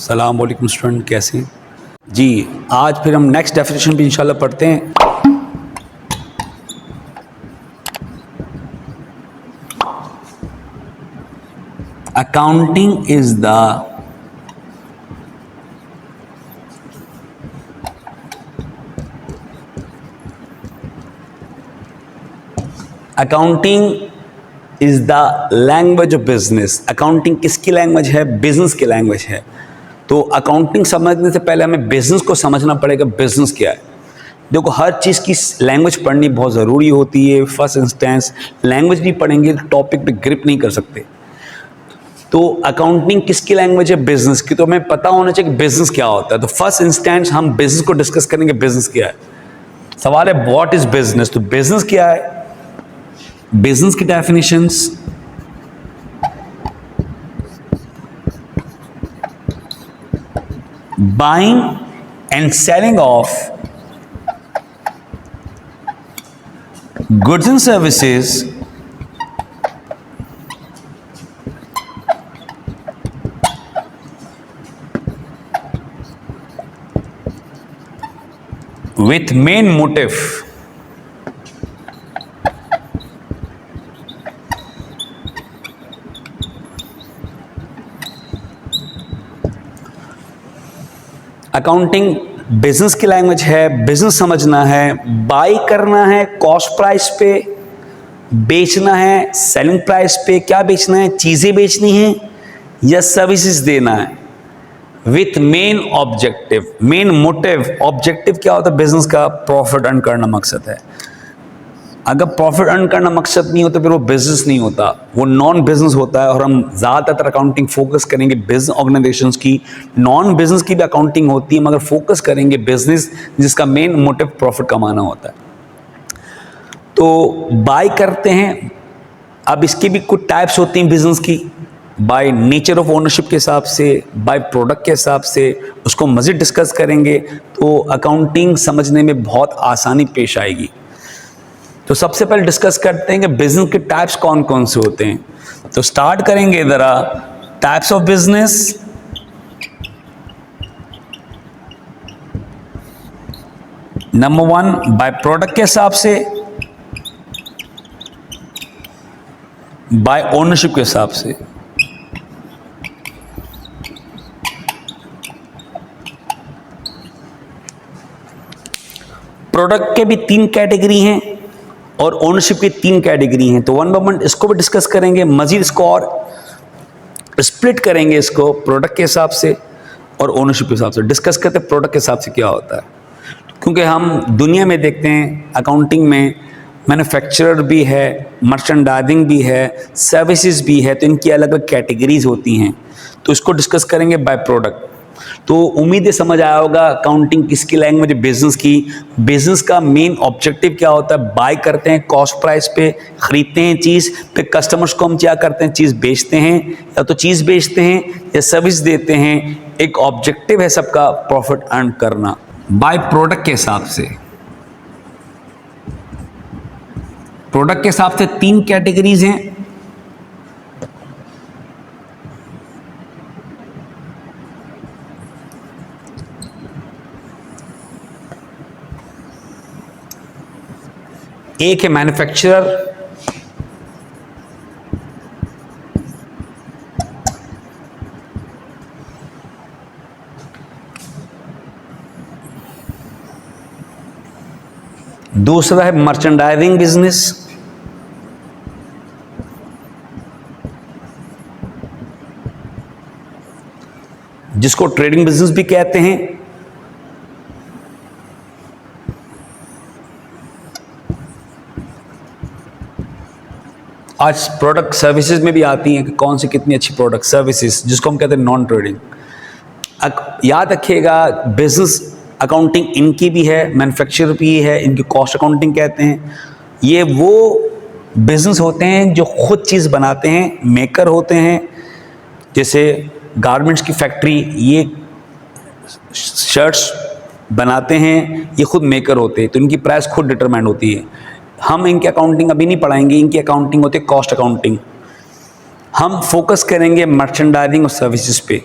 अस्सलाम वालेकुम स्टूडेंट, कैसे हैं जी। आज फिर हम नेक्स्ट डेफिनेशन भी इंशाल्लाह पढ़ते हैं। Accounting is the language of business. Accounting किसकी लैंग्वेज है? बिजनेस की लैंग्वेज है। तो अकाउंटिंग समझने से पहले हमें बिजनेस को समझना पड़ेगा। बिजनेस क्या है? देखो, हर चीज़ की लैंग्वेज पढ़नी बहुत ज़रूरी होती है। फर्स्ट इंस्टेंस लैंग्वेज नहीं पढ़ेंगे तो टॉपिक पे ग्रिप नहीं कर सकते। तो अकाउंटिंग किसकी लैंग्वेज है? बिजनेस की। तो हमें पता होना चाहिए कि बिजनेस क्या होता है। तो फर्स्ट इंस्टेंस हम बिजनेस को डिस्कस करेंगे। बिजनेस क्या है? सवाल है व्हाट इज बिजनेस। तो बिजनेस क्या है? बिजनेस की definitions buying and selling of goods and services with main motive accounting business की लैंग्वेज है। बिजनेस समझना है, बाई करना है कॉस्ट प्राइस पे, बेचना है सेलिंग प्राइस पे। क्या बेचना है? चीजें बेचनी है या सर्विसेज देना है with main objective. Main motive, objective क्या होता है बिजनेस का? प्रॉफिट अर्न करना मकसद है। अगर प्रॉफिट अर्न करना मकसद नहीं होता फिर वो बिजनेस नहीं होता, वो नॉन बिजनेस होता है। और हम ज़्यादातर अकाउंटिंग फोकस करेंगे बिजनेस ऑर्गेनाइजेशंस की। नॉन बिजनेस की भी अकाउंटिंग होती है मगर फोकस करेंगे बिजनेस, जिसका मेन मोटिव प्रॉफिट कमाना होता है। तो बाय करते हैं। अब इसकी भी कुछ टाइप्स होती हैं बिजनेस की। बाय नेचर ऑफ ओनरशिप के हिसाब से, बाय प्रोडक्ट के हिसाब से, उसको मज़ीद डिस्कस करेंगे तो अकाउंटिंग समझने में बहुत आसानी पेश आएगी। तो सबसे पहले डिस्कस करते हैं कि बिजनेस के टाइप्स कौन कौन से होते हैं। तो स्टार्ट करेंगे ज़रा types of business. Number 1 by product के हिसाब से, बाय ओनरशिप के हिसाब से। प्रोडक्ट के भी 3 कैटेगरी हैं और ओनरशिप की 3 कैटेगरी हैं। तो वन बाय वन इसको भी डिस्कस करेंगे। मजीद इसको और स्प्लिट करेंगे, इसको प्रोडक्ट के हिसाब से और ओनरशिप के हिसाब से। डिस्कस करते हैं प्रोडक्ट के हिसाब से क्या होता है, क्योंकि हम दुनिया में देखते हैं अकाउंटिंग में मैन्युफैक्चरर भी है, मर्चेंडाइजिंग भी है, सर्विसेज भी है। तो इनकी अलग अलग कैटेगरीज होती हैं। तो इसको डिस्कस करेंगे बाय प्रोडक्ट। तो उम्मीद है समझ आया होगा अकाउंटिंग किसकी लैंग्वेज है? बिजनेस की। बिजनेस का मेन ऑब्जेक्टिव क्या होता है? बाय करते हैं कॉस्ट प्राइस पे, खरीदते हैं चीज़, फिर कस्टमर्स को हम क्या करते हैं? चीज़ बेचते हैं, या तो चीज़ बेचते हैं या सर्विस देते हैं। एक ऑब्जेक्टिव है सबका प्रॉफिट अर्न करना बाय प्रोडक्ट के हिसाब से। प्रोडक्ट के हिसाब से 3 कैटेगरीज हैं। एक है मैन्युफैक्चरर, दूसरा है मर्चेंडाइजिंग बिजनेस, जिसको ट्रेडिंग बिजनेस भी कहते हैं। आज प्रोडक्ट सर्विसेज में भी आती हैं कि कौन सी कितनी अच्छी प्रोडक्ट सर्विसेज, जिसको हम कहते हैं नॉन ट्रेडिंग। याद रखिएगा बिजनेस अकाउंटिंग इनकी भी है, मैन्युफैक्चरर भी है, इनकी कॉस्ट अकाउंटिंग कहते हैं। ये वो बिजनेस होते हैं जो खुद चीज़ बनाते हैं, मेकर होते हैं। जैसे गारमेंट्स की फैक्ट्री, ये शर्ट्स बनाते हैं, ये खुद मेकर होते हैं, तो इनकी प्राइस खुद डिटरमाइन होती है। हम इनकी अकाउंटिंग अभी नहीं पढ़ाएंगे, इनकी अकाउंटिंग होती है कॉस्ट अकाउंटिंग। हम फोकस करेंगे मर्चेंडाइजिंग और सर्विसेज पे।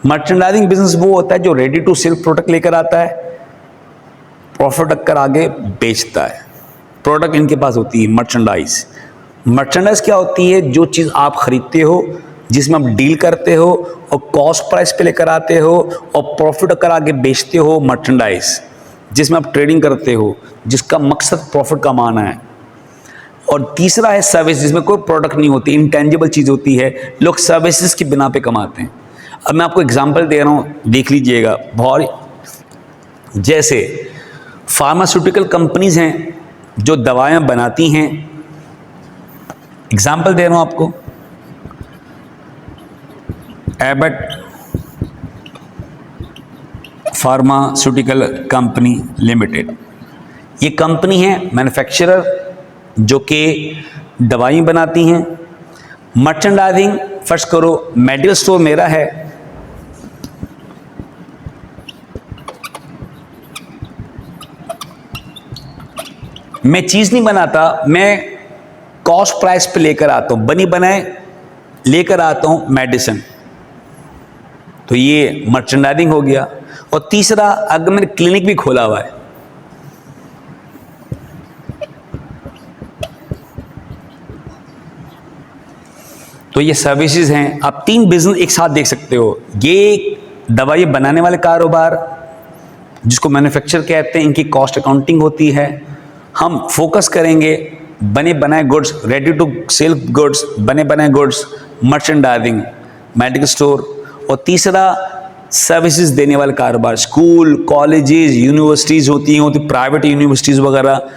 मर्चेंडाइजिंग बिजनेस वो होता है जो रेडी टू सेल प्रोडक्ट लेकर आता है, प्रॉफिट रखकर आगे बेचता है। प्रोडक्ट इनके पास होती है मर्चेंडाइज। मर्चेंडाइज क्या होती है? जो चीज़ आप खरीदते हो, जिसमें आप डील करते हो और कॉस्ट प्राइस पे लेकर आते हो और प्रॉफिट रखकर आगे बेचते हो, मर्चेंडाइज। जिसमें आप ट्रेडिंग करते हो, जिसका मकसद प्रॉफिट कमाना है। और तीसरा है सर्विस, जिसमें कोई प्रोडक्ट नहीं होती, इंटेंजिबल चीज़ होती है, लोग सर्विसेज की बिना पे कमाते हैं। अब मैं आपको एग्जांपल दे रहा हूँ, देख लीजिएगा। बहुत जैसे फार्मास्यूटिकल कंपनीज हैं जो दवाएं बनाती हैं। एग्जांपल दे रहा हूँ आपको, एबट फार्मास्यूटिकल कंपनी लिमिटेड। ये कंपनी है मैन्युफैक्चरर जो कि दवाई बनाती हैं। मर्चेंडाइजिंग, फर्स्ट करो मेडिकल स्टोर मेरा है, मैं चीज़ नहीं बनाता, मैं कॉस्ट प्राइस पे लेकर आता हूँ, बनी बनाए लेकर आता हूँ मेडिसिन। तो ये मर्चेंडाइजिंग हो गया। और तीसरा, अगर मैंने क्लिनिक भी खोला हुआ है, तो ये सर्विसेज हैं। आप 3 बिजनेस एक साथ देख सकते हो। ये दवाई बनाने वाले कारोबार जिसको मैन्युफैक्चर कहते हैं, इनकी कॉस्ट अकाउंटिंग होती है। हम फोकस करेंगे बने बनाए goods, ready to sell goods, बने बनाए गुड्स, मर्चेंडाइजिंग, मेडिकल स्टोर। और तीसरा, सर्विसेज देने वाले कारोबार, स्कूल, कॉलेजेस, यूनिवर्सिटीज़ होती प्राइवेट यूनिवर्सिटीज़ वगैरह,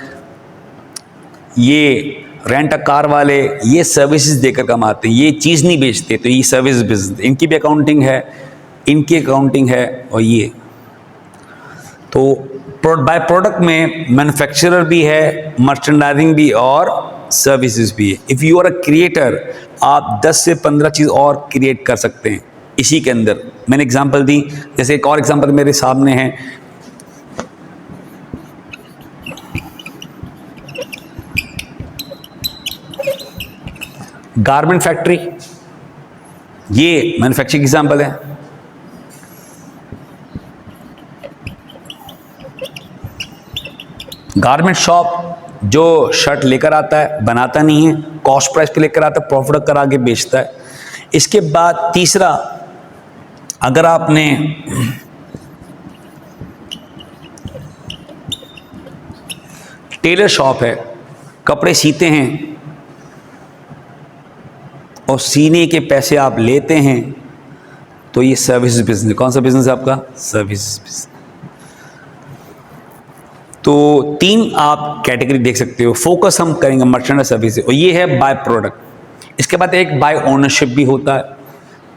ये रेंट अ कार वाले, ये सर्विसेज देकर कमाते हैं, ये चीज़ नहीं बेचते। तो ये सर्विस बिजनेस, इनकी भी अकाउंटिंग है, इनकी अकाउंटिंग है। और ये तो बाय प्रोडक्ट में मैन्युफैक्चरर भी है, मर्चेंडाइजिंग भी और सर्विसेज भी है। If you are a creator, आप 10 से 15 चीज़ और क्रिएट कर सकते हैं इसी के अंदर। मैंने एग्जांपल दी, जैसे एक और एग्जांपल मेरे सामने है, गारमेंट फैक्ट्री, ये मैन्युफैक्चरिंग एग्जांपल है। गारमेंट शॉप जो शर्ट लेकर आता है, बनाता नहीं है, कॉस्ट प्राइस पे लेकर आता है, प्रॉफिट कर आगे बेचता है। इसके बाद तीसरा, अगर आपने टेलर शॉप है, कपड़े सीते हैं और सीने के पैसे आप लेते हैं, तो ये सर्विस बिजनेस। कौन सा बिजनेस है आपका? Service business. तो 3 आप कैटेगरी देख सकते हो। फोकस हम करेंगे मर्चेंडाइज सर्विस, और ये है बाय प्रोडक्ट। इसके बाद एक बाय ओनरशिप भी होता है।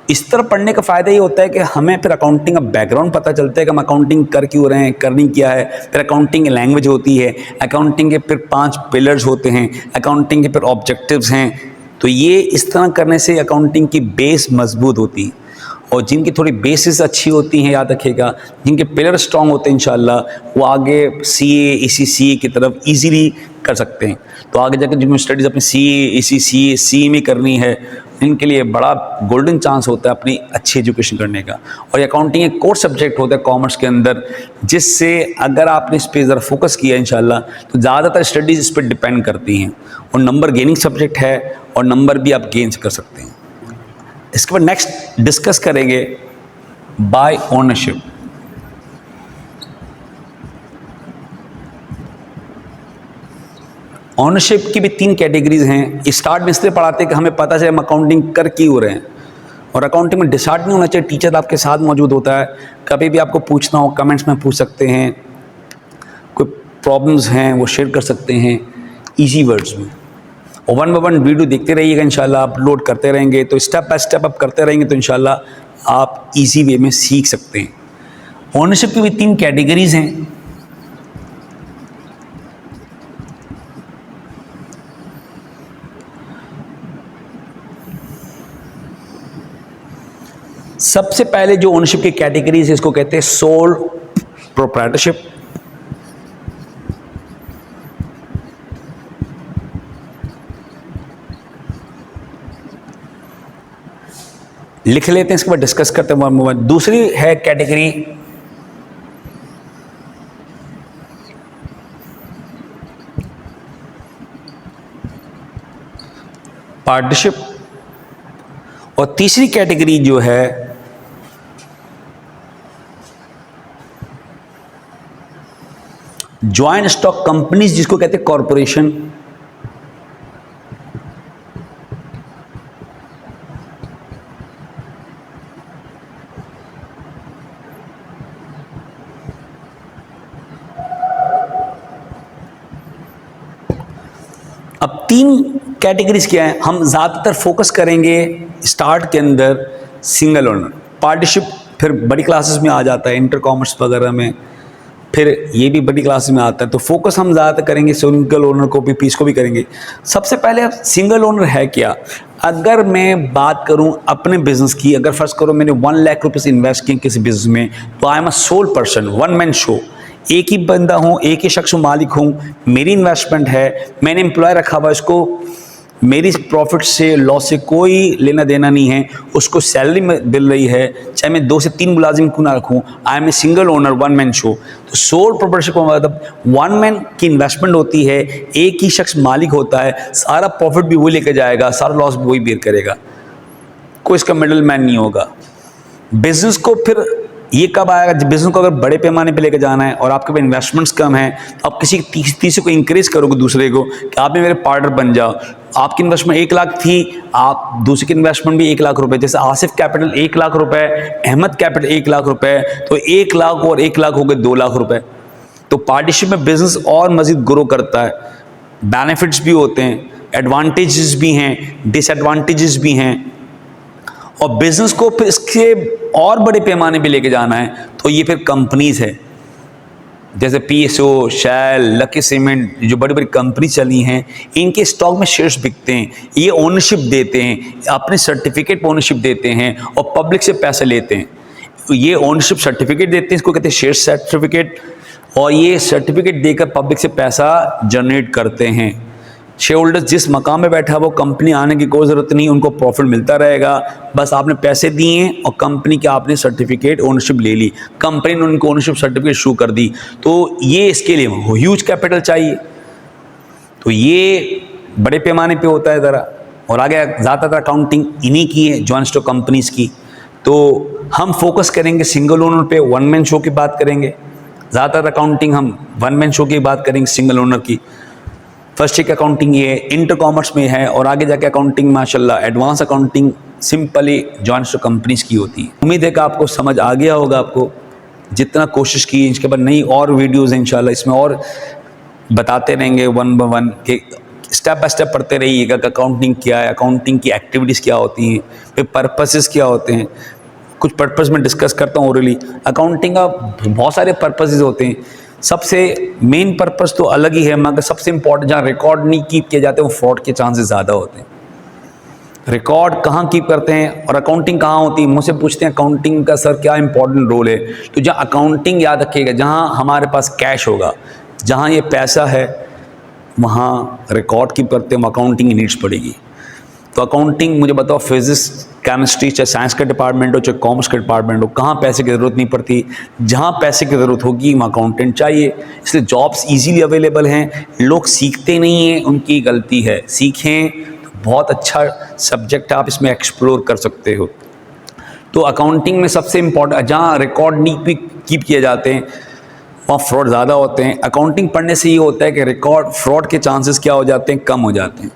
इस तरह पढ़ने का फ़ायदा ये होता है कि हमें फिर अकाउंटिंग का बैकग्राउंड पता चलता है कि हम अकाउंटिंग कर क्यों रहे हैं, करनी क्या है। फिर अकाउंटिंग लैंग्वेज होती है, अकाउंटिंग के फिर 5 पिलर्स होते हैं, अकाउंटिंग के फिर ऑब्जेक्टिव्स हैं। तो ये इस तरह करने से अकाउंटिंग की बेस मजबूत होती है। और जिनकी थोड़ी बेसिस अच्छी होती हैं, याद रखिएगा, जिनके पिलर स्ट्रांग होते हैं, इंशाल्लाह वो आगे सीए, ईसीसीए की तरफ इजीली कर सकते हैं। तो आगे जाकर जिनको स्टडीज़ अपनी सीए, ईसीसीए, सीए में करनी है, इनके लिए बड़ा गोल्डन चांस होता है अपनी अच्छी एजुकेशन करने का। और ये अकाउंटिंग एक कोर सब्जेक्ट होता है कॉमर्स के अंदर, जिससे अगर आपने इस पर ज़रा फोकस किया इंशाल्लाह, तो ज़्यादातर स्टडीज़ इस पर डिपेंड करती हैं। और नंबर गेनिंग सब्जेक्ट है, और नंबर भी आप गेन कर सकते हैं। इसके बाद नेक्स्ट डिस्कस करेंगे बाय ओनरशिप। ओनरशिप की भी 3 कैटेगरीज हैं। स्टार्ट में इसलिए पढ़ाते हैं कि हमें पता चले हम अकाउंटिंग कर क्यों रहे हैं। और अकाउंटिंग में डिसाइड नहीं होना चाहिए, टीचर आपके साथ मौजूद होता है। कभी भी आपको पूछना हो कमेंट्स में पूछ सकते हैं, कोई प्रॉब्लम्स हैं वो शेयर कर सकते हैं ईजी वर्ड्स में। और 1 बाय 1 वीडियो देखते रहिएगा, इंशाल्लाह अपलोड करते रहेंगे, तो स्टेप बाय स्टेप आप करते रहेंगे तो इंशाल्लाह आप इजी वे में सीख सकते हैं। ओनरशिप की भी 3 कैटेगरीज हैं। सबसे पहले जो ओनरशिप की कैटेगरीज है, इसको कहते हैं सोल प्रोप्राइटरशिप। लिख लेते हैं, इसके बाद डिस्कस करते हैं। दूसरी है कैटेगरी पार्टनरशिप, और तीसरी कैटेगरी जो है ज्वाइंट स्टॉक कंपनीज, जिसको कहते हैं कॉरपोरेशन। अब तीन कैटेगरीज क्या है, हम ज़्यादातर फोकस करेंगे स्टार्ट के अंदर सिंगल ओनर। पार्टनरशिप फिर बड़ी क्लासेस में आ जाता है, इंटर कॉमर्स वगैरह में, फिर ये भी बड़ी क्लास में आता है। तो फोकस हम ज़्यादातर करेंगे सिंगल ओनर को भी, पीस को भी करेंगे। सबसे पहले सिंगल ओनर है क्या। अगर मैं बात करूं अपने बिजनेस की, अगर फर्स्ट करो मैंने 1 लाख रुपये इन्वेस्ट किए किसी बिजनेस में, तो I am a sole person, one man show. एक ही बंदा हूँ, एक ही शख्स मालिक हूँ, मेरी इन्वेस्टमेंट है, मैंने एम्प्लॉय रखा हुआ, इसको मेरी प्रॉफिट से लॉस से कोई लेना देना नहीं है, उसको सैलरी मिल रही है, चाहे मैं 2 से 3 मुलाजिम क्यों ना रखूँ। I am a single owner, one man show. तो सोल प्रोप्राइटरशिप का मतलब वन मैन की इन्वेस्टमेंट होती है, एक ही शख्स मालिक होता है, सारा प्रॉफिट भी वही लेके जाएगा, सारा लॉस भी वही बेयर करेगा, कोई इसका मिडल मैन नहीं होगा। बिजनेस को फिर ये कब आएगा, जब बिजनेस को अगर बड़े पैमाने पे लेके जाना है और आपके पास इन्वेस्टमेंट्स कम है, तो आप किसी तीसरे को इंकरेज करोगे दूसरे को कि आप भी मेरे पार्टनर बन जाओ। आपकी इन्वेस्टमेंट 1 लाख थी, आप दूसरे की इन्वेस्टमेंट भी 1 लाख रुपए, जैसे आसिफ कैपिटल 1 लाख रुपए, अहमद कैपिटल 1 लाख रुपए, तो 1 लाख और 1 लाख हो गए 2 लाख रुपए। तो पार्टनरशिप में बिजनेस और मजीद ग्रो करता है, बेनिफिट्स भी होते हैं, एडवांटेजेस भी हैं, डिसएडवांटेजेस भी हैं। और बिजनेस को फिर इसके और बड़े पैमाने पे लेके जाना है, तो ये फिर कंपनीज है, जैसे पीएसओ, शैल, लकी सीमेंट, जो बड़ी बड़ी कंपनी चली हैं, इनके स्टॉक में शेयर्स बिकते हैं, ये ओनरशिप देते हैं, अपने सर्टिफिकेट पर ओनरशिप देते हैं और पब्लिक से पैसे लेते हैं। ये ओनरशिप सर्टिफिकेट देते हैं, इसको कहते हैं शेयर सर्टिफिकेट, और ये सर्टिफिकेट देकर पब्लिक से पैसा जनरेट करते हैं। शेयर होल्डर्स जिस मकाम में बैठा, वो कंपनी आने की कोई ज़रूरत नहीं, उनको प्रॉफिट मिलता रहेगा, बस आपने पैसे दिए और कंपनी के आपने सर्टिफिकेट ओनरशिप ले ली, कंपनी ने उनको ओनरशिप सर्टिफिकेट इशू कर दी। तो ये इसके लिए ह्यूज कैपिटल चाहिए, तो ये बड़े पैमाने पे होता है ज़रा। और आगे ज़्यादातर अकाउंटिंग इन्हीं की है, जॉइंट स्टॉक कंपनीज़ की। तो हम फोकस करेंगे सिंगल ओनर पे, वन मैन शो की बात करेंगे, ज़्यादातर अकाउंटिंग हम वन मैन शो की बात करेंगे सिंगल ओनर की। फर्स्ट एक अकाउंटिंग ये इंटर कॉमर्स में है, और आगे जाके अकाउंटिंग माशाल्लाह advance accounting simply joint stock companies की होती है। उम्मीद है कि आपको समझ आ गया होगा, आपको जितना कोशिश की। इसके बाद नई और वीडियोज़ इंशाल्लाह इसमें और बताते रहेंगे, वन बाय वन के स्टेप बाय स्टेप पढ़ते रहिएगा कि अकाउंटिंग क्या है, अकाउंटिंग की एक्टिविटीज़ क्या होती हैं, फिर पर्पसेस क्या होते हैं। कुछ पर्पस में डिस्कस करता हूँ ओरली। अकाउंटिंग का बहुत सारे पर्पसेस होते हैं, सबसे मेन पर्पस तो अलग ही है, मगर सबसे इंपॉर्टेंट जहाँ रिकॉर्ड नहीं कीप किए जाते वो फ्रॉड के चांसेस ज़्यादा होते हैं। रिकॉर्ड कहाँ कीप करते हैं और अकाउंटिंग कहाँ होती है, मुझसे पूछते हैं अकाउंटिंग का सर क्या इंपॉर्टेंट रोल है। तो जहाँ अकाउंटिंग याद रखिएगा, जहाँ हमारे पास कैश होगा, जहाँ ये पैसा है, वहाँ रिकॉर्ड कीप करते हैं, अकाउंटिंग की नीड्स पड़ेगी। तो अकाउंटिंग मुझे बताओ, फिजिक्स, केमिस्ट्री, चाहे साइंस का डिपार्टमेंट हो चाहे कॉमर्स का डिपार्टमेंट हो, कहाँ पैसे की ज़रूरत नहीं पड़ती। जहाँ पैसे की ज़रूरत होगी वहाँ अकाउंटेंट चाहिए। इसलिए जॉब्स इजीली अवेलेबल हैं, लोग सीखते नहीं हैं, उनकी गलती है। सीखें तो बहुत अच्छा सब्जेक्ट है, आप इसमें एक्सप्लोर कर सकते हो। तो अकाउंटिंग में सबसे इम्पॉर्टेंट, जहाँ रिकॉर्ड नहीं कीप किए जाते हैं वहाँ फ्रॉड ज़्यादा होते हैं। अकाउंटिंग पढ़ने से ये होता है कि रिकॉर्ड फ्रॉड के चांसेस क्या हो जाते हैं, कम हो जाते हैं।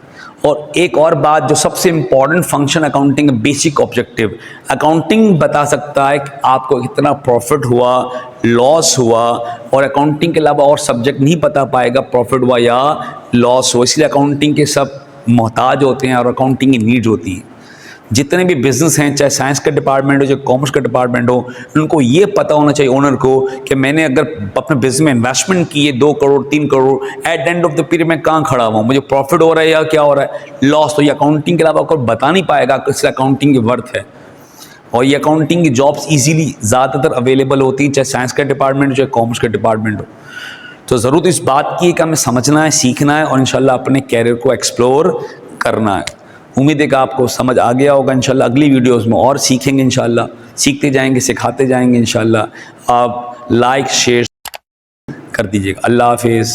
और एक और बात, जो सबसे important function accounting basic objective, accounting बता सकता है कि आपको कितना प्रॉफिट हुआ, लॉस हुआ, और अकाउंटिंग के अलावा और सब्जेक्ट नहीं बता पाएगा प्रॉफिट हुआ या लॉस हो। इसलिए अकाउंटिंग के सब मोहताज होते हैं और अकाउंटिंग की नीड होती है। जितने भी बिजनेस हैं, चाहे साइंस का डिपार्टमेंट हो चाहे कॉमर्स का डिपार्टमेंट हो, उनको ये पता होना चाहिए ओनर को कि मैंने अगर अपने बिजनेस में इन्वेस्टमेंट की है 2 crore 3 crore, at end of the period में कहाँ खड़ा हुआ, मुझे प्रॉफिट हो रहा है या क्या हो रहा है, लॉस। तो ये अकाउंटिंग के अलावा कोई बता नहीं पाएगा कि इससे अकाउंटिंग की वर्थ है। और ये अकाउंटिंग की जॉब्स ईजिली ज़्यादातर अवेलेबल होती हैं, चाहे साइंस का डिपार्टमेंट हो चाहे कॉमर्स का डिपार्टमेंट हो। तो ज़रूरत इस बात की है कि हमें समझना है, सीखना है और इंशाल्लाह अपने कैरियर को एक्सप्लोर करना है। उम्मीद है कि आपको समझ आ गया होगा। इंशाल्लाह अगली वीडियोस में और सीखेंगे, इंशाल्लाह सीखते जाएंगे, सिखाते जाएंगे इंशाल्लाह। आप लाइक शेयर कर दीजिएगा। अल्लाह हाफिज़।